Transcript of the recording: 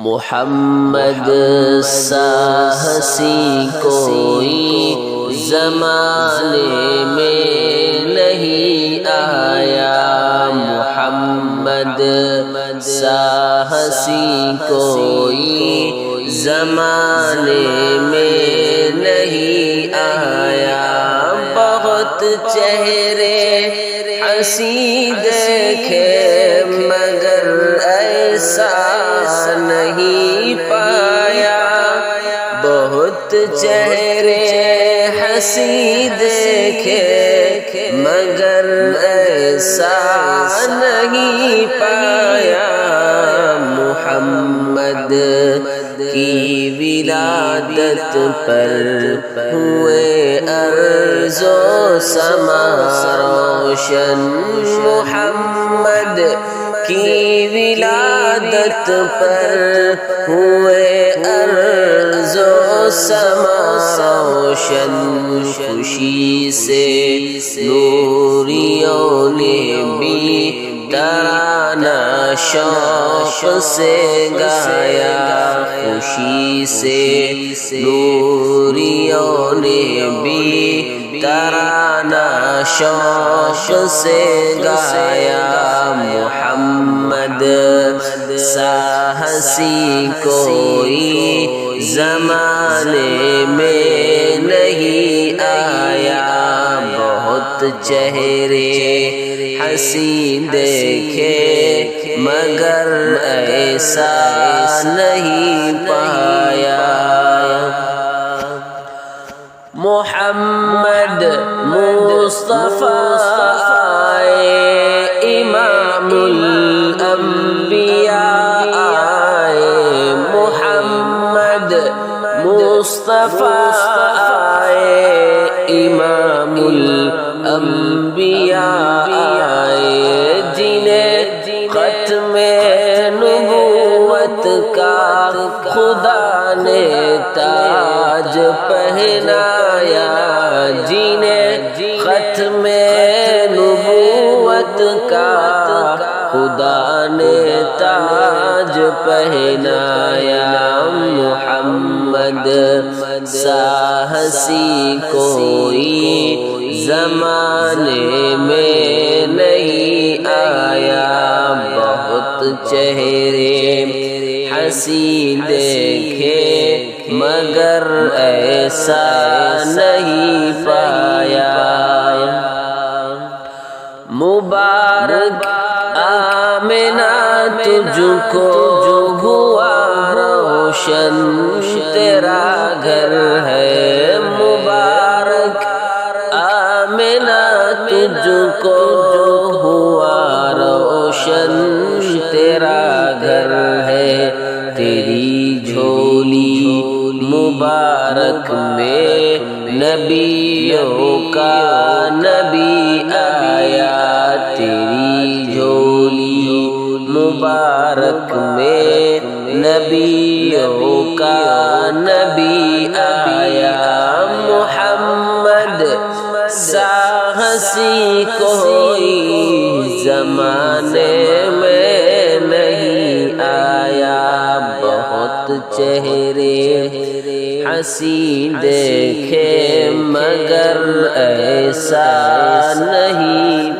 محمد سا ہنسی کوئی زمانے میں نہیں آیا، محمد سا ہنسی کوئی زمانے میں نہیں آیا، بہت چہرے ہنسی دیکھے مگر ایسا نہیں پایا، بہت چہرے ہنسی دیکھے مگر ایسا نہیں پایا، محمد کی ولادت پر ہوئے ارض و سما روشن، محمد کی ولادت پر ہوئے ارض و سما روشن، خوشی سے نوریوں نے بھی ترانہ شوق سے گایا، خوشی سے نوریوں نے بھی ترانہ شوق سے گایا، محمد سا ہنسی کوئی زمانے میں نہیں آیا، بہت چہرے ہنسی دیکھے مگر ایسا نہیں پایا، محمد مصطفیٰ امام الانبیاء آئے، محمد مصطفیٰ امام الانبیاء آئے، جنہیں ختم نبوت کا خدا نے تاج پہنایا، جنہیں ختم نبوت کا خدا نے تاج پہنایا، محمد سا ہنسی کوئی زمانے میں نہیں آیا، بہت چہرے ہنسی دیکھے مگر ایسا نہیں پایا، مبارک آمنہ تجھ کو ہوا روشن تیرا گھر ہے، مبارک آمنہ تجھ کو ہوا روشن تیرا گھر ہے، تیری جھولی مبارک میں نبیوں کا نبی آیا، تیری جھولی مبارک میں نبیوں کا نبی آیا، محمد سا ہنسی کوئی زمانے میں نہیں آیا، بہت چہرے ہنسی دیکھے مگر ایسا نہیں